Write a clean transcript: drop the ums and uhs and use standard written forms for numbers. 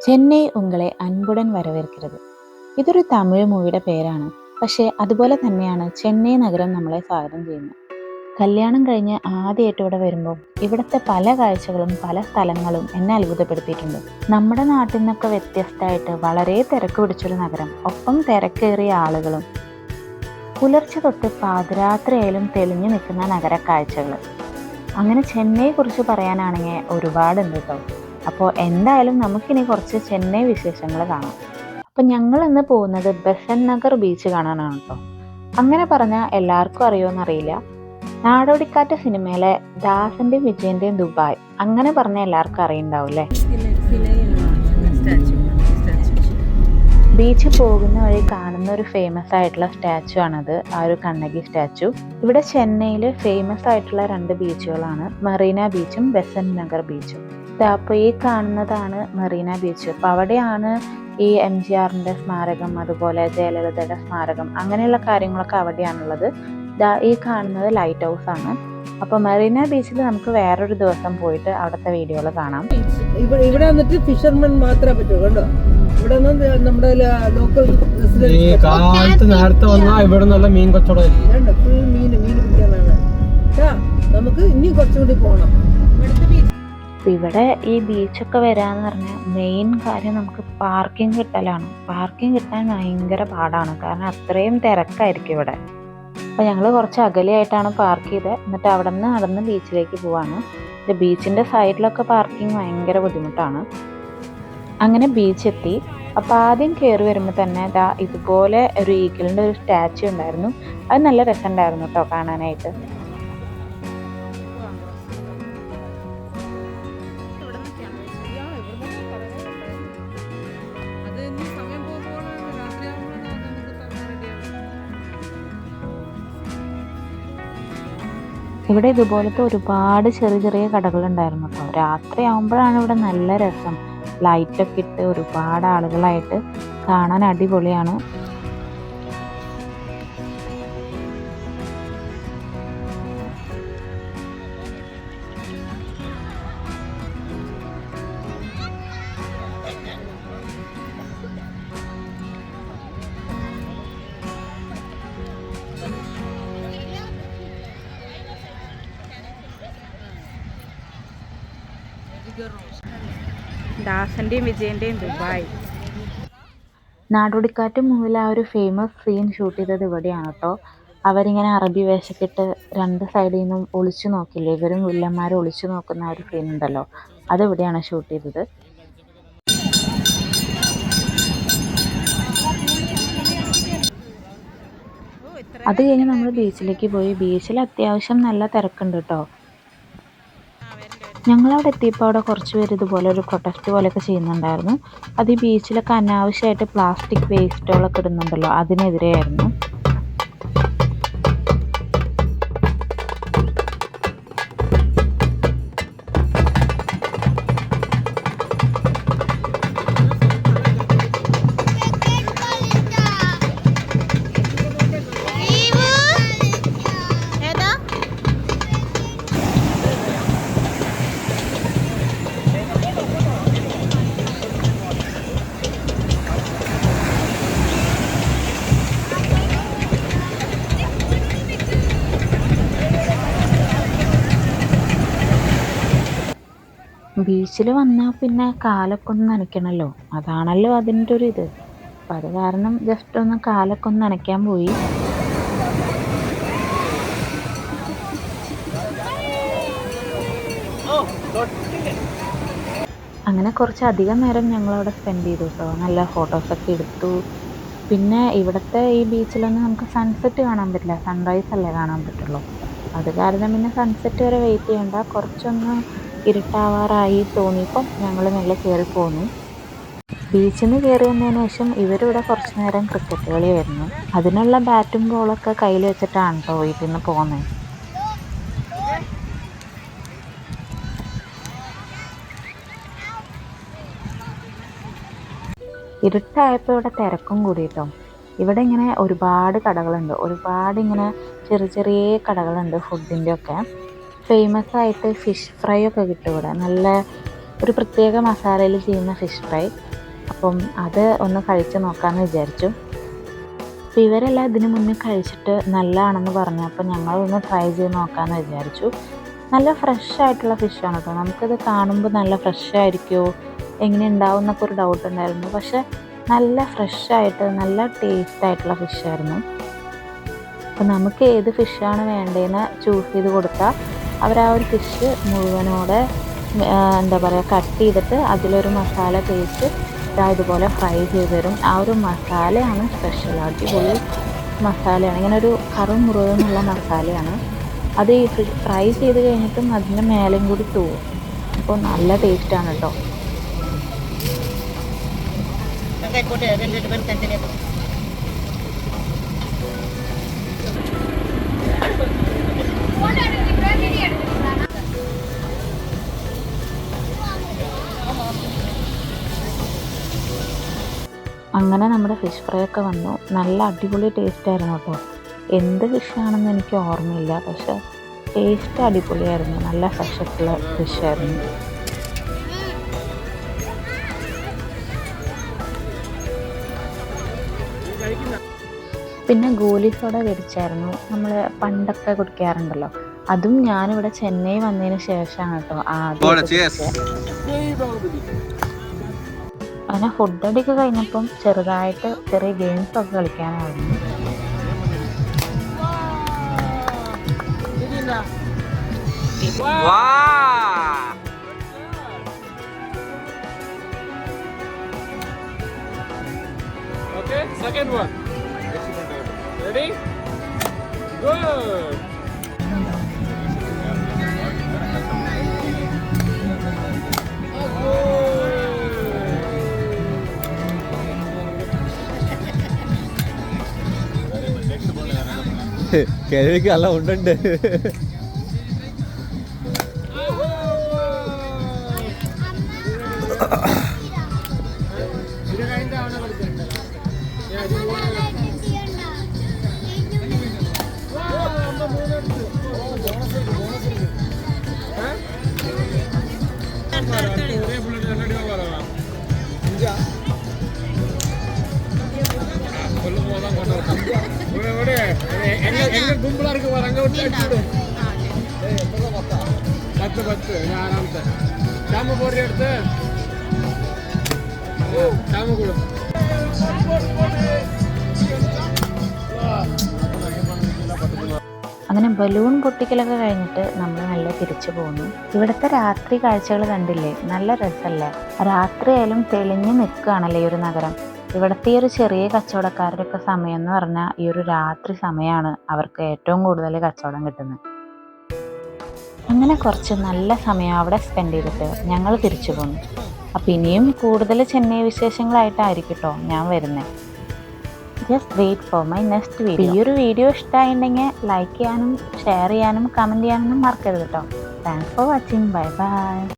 ചെന്നൈ ഉങ്ങളെ അൻപുടൻ വരവേൽക്കുന്നത്. ഇതൊരു തമിഴ് മൂവിയുടെ പേരാണ്. പക്ഷേ അതുപോലെ തന്നെയാണ് ചെന്നൈ നഗരം നമ്മളെ സ്വാഗതം ചെയ്യുന്നത്. കല്യാണം കഴിഞ്ഞ് ആദ്യമായിട്ട് ഇവിടെ വരുമ്പോൾ ഇവിടുത്തെ പല കാഴ്ചകളും പല സ്ഥലങ്ങളും എന്നെ അത്ഭുതപ്പെടുത്തിയിട്ടുണ്ട്. നമ്മുടെ നാട്ടിൽ നിന്നൊക്കെ വ്യത്യസ്തമായിട്ട് വളരെ തിരക്ക് പിടിച്ചൊരു നഗരം, ഒപ്പം തിരക്കേറിയ ആളുകളും. പുലർച്ചെ തൊട്ട് പാതിരാത്രിയായാലും തെളിഞ്ഞു നിൽക്കുന്ന നഗര കാഴ്ചകൾ. അങ്ങനെ ചെന്നൈയെ കുറിച്ച് പറയാനാണെങ്കിൽ ഒരുപാടുണ്ട് കേട്ടോ. അപ്പോൾ എന്തായാലും നമുക്കിനി കുറച്ച് ചെന്നൈ വിശേഷങ്ങൾ കാണാം. അപ്പം ഞങ്ങൾ ഇന്ന് പോകുന്നത് ബെസന്റ് നഗർ ബീച്ച് കാണാനാണ് കേട്ടോ. അങ്ങനെ പറഞ്ഞാൽ എല്ലാവർക്കും അറിയുമെന്നറിയില്ല, നാടോടിക്കാറ്റ് സിനിമയിലെ ദാസന്റെയും വിജയന്റെയും ദുബായ് അങ്ങനെ പറഞ്ഞാൽ എല്ലാവർക്കും അറിയുണ്ടാവും അല്ലേ. ബീച്ച് പോകുന്ന വഴി കാണുന്ന ഒരു ഫേമസ് ആയിട്ടുള്ള സ്റ്റാച്ചു ആണത്, ആ ഒരു കണ്ണകി സ്റ്റാച്ചു. ഇവിടെ ചെന്നൈയിൽ ഫേമസ് ആയിട്ടുള്ള 2 ബീച്ചുകളാണ്, മറീന ബീച്ചും ബെസന്റ് നഗർ ബീച്ചും. അപ്പോൾ ഈ കാണുന്നതാണ് മറീന ബീച്ച്. അപ്പോൾ അവിടെയാണ് ഈ MGRന്റെ സ്മാരകം, അതുപോലെ ജയലളിതയുടെ സ്മാരകം, അങ്ങനെയുള്ള കാര്യങ്ങളൊക്കെ അവിടെയാണുള്ളത്. ഈ കാണുന്നത് ലൈറ്റ് ഹൗസ് ആണ്. അപ്പോൾ മറീന ബീച്ചിൽ നമുക്ക് വേറൊരു ദിവസം പോയിട്ട് അവിടുത്തെ വീഡിയോകൾ കാണാം. ഇവിടെ വന്നിട്ട് ഫിഷർമാൻ മാത്രമേ പറ്റൂ കേട്ടോ. ഇവിടെ നമ്മുടെ ലോക്കൽ കാലത്ത് നേരത്തെ വന്നാൽ ഇവിടെ നല്ല മീൻ കച്ചവടം, ഫുൾ മീൻ പിടിക്കാനാണ്. നമുക്ക് ഇനി കുറച്ചുകൂടി പോകണം. ഇവിടെ ഈ ബീച്ചൊക്കെ വരാന്ന് പറഞ്ഞാൽ മെയിൻ കാര്യം നമുക്ക് പാർക്കിംഗ് കിട്ടലാണ്. പാർക്കിംഗ് കിട്ടാൻ ഭയങ്കര പാടാണ്, കാരണം അത്രയും തിരക്കായിരിക്കും ഇവിടെ. അപ്പോൾ ഞങ്ങൾ കുറച്ച് അകലെയായിട്ടാണ് പാർക്ക് ചെയ്തത്. എന്നിട്ട് അവിടെ നിന്ന് നടന്ന് ബീച്ചിലേക്ക് പോവാണ്. ബീച്ചിൻ്റെ സൈഡിലൊക്കെ പാർക്കിംഗ് ഭയങ്കര ബുദ്ധിമുട്ടാണ്. അങ്ങനെ ബീച്ച് എത്തി. അപ്പോൾ ആദ്യം കയറി വരുമ്പോൾ തന്നെ ഇതുപോലെ ഒരു ഈഗിളിൻ്റെ ഒരു സ്റ്റാച്ചു ഉണ്ടായിരുന്നു. അത് നല്ല രസമുണ്ടായിരുന്നു കേട്ടോ കാണാനായിട്ട്. ഇവിടെ ഇതുപോലത്തെ ഒരുപാട് ചെറിയ ചെറിയ കടകളുണ്ടായിരുന്നു കേട്ടോ. രാത്രി ആകുമ്പോഴാണ് ഇവിടെ നല്ല രസം. ലൈറ്റൊക്കെ ഇട്ട് ഒരുപാട് ആളുകളായിട്ട് കാണാൻ അടിപൊളിയാണ്. ദാസന്റെയും വിജയന്റെയും ദുബായ്. നാടോടിക്കാറ്റ് മൂവിൽ ആ ഒരു ഫേമസ് സീൻ ഷൂട്ട് ചെയ്തത് ഇവിടെയാണ് കേട്ടോ. അവരിങ്ങനെ അറബി വേഷത്തിട്ട് 2 സൈഡിൽ നിന്നും ഒളിച്ചു നോക്കില്ലേ, ഇവരും വില്ലന്മാരും ഒളിച്ചു നോക്കുന്ന ആ ഒരു സീൻ ഉണ്ടല്ലോ, അതിവിടെയാണ് ഷൂട്ട് ചെയ്തത്. അത് കഴിഞ്ഞ് നമ്മൾ ബീച്ചിലേക്ക് പോയി. ബീച്ചിൽ അത്യാവശ്യം നല്ല തിരക്കുണ്ട് കേട്ടോ. ഞങ്ങളവിടെ എത്തിയപ്പോൾ അവിടെ കുറച്ച് പേര് ഇതുപോലെ ഒരു പ്രൊട്ടസ്റ്റ് പോലെയൊക്കെ ചെയ്യുന്നുണ്ടായിരുന്നു. അത് ഈ ബീച്ചിലൊക്കെ അനാവശ്യമായിട്ട് പ്ലാസ്റ്റിക് വേസ്റ്റുകളൊക്കെ ഇടുന്നുണ്ടല്ലോ, അതിനെതിരെയായിരുന്നു. ബീച്ചിൽ വന്നാൽ പിന്നെ കാലൊക്കെ ഒന്ന് നനയ്ക്കണമല്ലോ, അതാണല്ലോ അതിൻ്റെ ഒരു ഇത്. അപ്പം അത് കാരണം ജസ്റ്റ് ഒന്ന് കാലൊക്കെ ഒന്ന് നനയ്ക്കാൻ പോയി. അങ്ങനെ കുറച്ച് അധികം നേരം ഞങ്ങളവിടെ സ്പെൻഡ് ചെയ്തു കേട്ടോ. നല്ല ഫോട്ടോസൊക്കെ എടുത്തു. പിന്നെ ഇവിടുത്തെ ഈ ബീച്ചിലൊന്നും നമുക്ക് സൺസെറ്റ് കാണാൻ പറ്റില്ല, സൺറൈസ് അല്ലേ കാണാൻ പറ്റുള്ളൂ. അത് കാരണം പിന്നെ സൺസെറ്റ് വരെ വെയിറ്റ് ചെയ്യണ്ട, കുറച്ചൊന്ന് ഇരുട്ടാവാറായി തോന്നിയപ്പം ഞങ്ങൾ മെല്ലെ കയറി പോന്നു. ബീച്ചിൽ നിന്ന് കയറി വന്നതിന് ശേഷം ഇവരിവിടെ കുറച്ച് നേരം ക്രിക്കറ്റ് കളിയായിരുന്നു. അതിനുള്ള ബാറ്റും ബോളൊക്കെ കയ്യിൽ വെച്ചിട്ടാണ് കേട്ടോ വീട്ടിൽ നിന്ന് പോകുന്നത്. ഇരുട്ടായപ്പോൾ ഇവിടെ തിരക്കും കൂടി കേട്ടോ. ഇവിടെ ഇങ്ങനെ ഒരുപാട് കടകളുണ്ട്, ഒരുപാട് ഇങ്ങനെ ചെറിയ ചെറിയ കടകളുണ്ട് ഫുഡിൻ്റെ ഒക്കെ. ഫേമസ് ആയിട്ട് ഫിഷ് ഫ്രൈ ഒക്കെ കിട്ടും ഇവിടെ. നല്ല ഒരു പ്രത്യേക മസാലയിൽ ചെയ്യുന്ന ഫിഷ് ഫ്രൈ. അപ്പം അത് ഒന്ന് കഴിച്ച് നോക്കാമെന്ന് വിചാരിച്ചു. അപ്പോൾ ഇവരെല്ലാം ഇതിന് മുന്നേ കഴിച്ചിട്ട് നല്ലതാണെന്ന് പറഞ്ഞു. അപ്പോൾ ഞങ്ങളൊന്ന് ട്രൈ ചെയ്ത് നോക്കാമെന്ന് വിചാരിച്ചു. നല്ല ഫ്രഷ് ആയിട്ടുള്ള ഫിഷാണ് കേട്ടോ. നമുക്കത് കാണുമ്പോൾ നല്ല ഫ്രഷ് ആയിരിക്കുമോ, എങ്ങനെ ഉണ്ടാവും എന്നൊക്കെ ഒരു ഡൗട്ട് ഉണ്ടായിരുന്നു. പക്ഷെ നല്ല ഫ്രഷായിട്ട് നല്ല ടേസ്റ്റ് ആയിട്ടുള്ള ഫിഷായിരുന്നു. അപ്പോൾ നമുക്ക് ഏത് ഫിഷാണ് വേണ്ടതെന്ന് ചൂസ് ചെയ്ത് കൊടുത്താൽ അവർ ആ ഒരു ഫിഷ് മുഴുവനോടെ എന്താ പറയുക കട്ട് ചെയ്തിട്ട് അതിലൊരു മസാല തേച്ച് ഇതുപോലെ ഫ്രൈ ചെയ്ത് തരും. ആ ഒരു മസാലയാണ് സ്പെഷ്യൽ. അടിപൊളി മസാലയാണ്. ഇങ്ങനെ ഒരു കറുമുറുകെന്നുള്ള മസാലയാണ്. അത് ഈ ഫ്രൈ ചെയ്ത് കഴിഞ്ഞിട്ടും അതിൻ്റെ മേലെയും കൂടി തൂവും. അപ്പോൾ നല്ല ടേസ്റ്റാണ് കേട്ടോ. അങ്ങനെ നമ്മുടെ ഫിഷ് ഫ്രൈ ഒക്കെ വന്നു. നല്ല അടിപൊളി ടേസ്റ്റായിരുന്നു കേട്ടോ. എന്ത് ഫിഷാണെന്ന് എനിക്ക് ഓർമ്മയില്ല, പക്ഷെ ടേസ്റ്റ് അടിപൊളിയായിരുന്നു. നല്ല ഫ്രഷായിട്ടുള്ള ഫിഷായിരുന്നു. പിന്നെ ഗോലി സോഡ മേടിച്ചായിരുന്നു. നമ്മൾ പണ്ടൊക്കെ കുടിക്കാറുണ്ടല്ലോ. അതും ഞാനിവിടെ ചെന്നൈ വന്നതിന് ശേഷമാണ് കേട്ടോ ആദ്യം. അങ്ങനെ ഫുഡ് അടിയൊക്കെ കഴിഞ്ഞപ്പം ചെറുതായിട്ട് ചെറിയ ഗെയിംസൊക്കെ കളിക്കാനായിരുന്നു. Okay, second one. Ready? Good. കേരളക്ക് നല്ല ഉണ്ടുണ്ട്. கும்பலா இருக்கு பாரு, அங்க விட்டு அடிச்சுடு. 10 நான் ஆரம்பிச்சேன். சாம போடுற எடுத்து சாம கொடு. അങ്ങനെ ബലൂൺ പൊട്ടിക്കലൊക്കെ കഴിഞ്ഞിട്ട് നമ്മൾ നല്ല തിരിച്ചു പോകുന്നു. ഇവിടുത്തെ രാത്രി കാഴ്ചകൾ കണ്ടില്ലേ, നല്ല രസമല്ലേ. രാത്രി ആയാലും തെളിഞ്ഞു നിൽക്കുകയാണല്ലേ ഈ ഒരു നഗരം. ഇവിടുത്തെ ഈ ഒരു ചെറിയ കച്ചവടക്കാരുടെയൊക്കെ സമയം എന്ന് പറഞ്ഞാൽ ഈ ഒരു രാത്രി സമയമാണ് അവർക്ക് ഏറ്റവും കൂടുതൽ കച്ചവടം കിട്ടുന്നത്. അങ്ങനെ കുറച്ച് നല്ല സമയം അവിടെ സ്പെൻഡ് ചെയ്തിട്ട് ഞങ്ങൾ തിരിച്ചു പോന്നു. അപ്പം ഇനിയും കൂടുതൽ ചെന്നൈ വിശേഷങ്ങളായിട്ടായിരിക്കും കേട്ടോ ഞാൻ വരുന്നത്. Just wait for my next video. ഈ ഒരു വീഡിയോ ഇഷ്ടമായിട്ടുണ്ടെങ്കിൽ ലൈക്ക് ചെയ്യാനും ഷെയർ ചെയ്യാനും കമൻറ്റ് ചെയ്യാനൊന്നും മറക്കരുത് കേട്ടോ. Thanks for watching. Bye bye.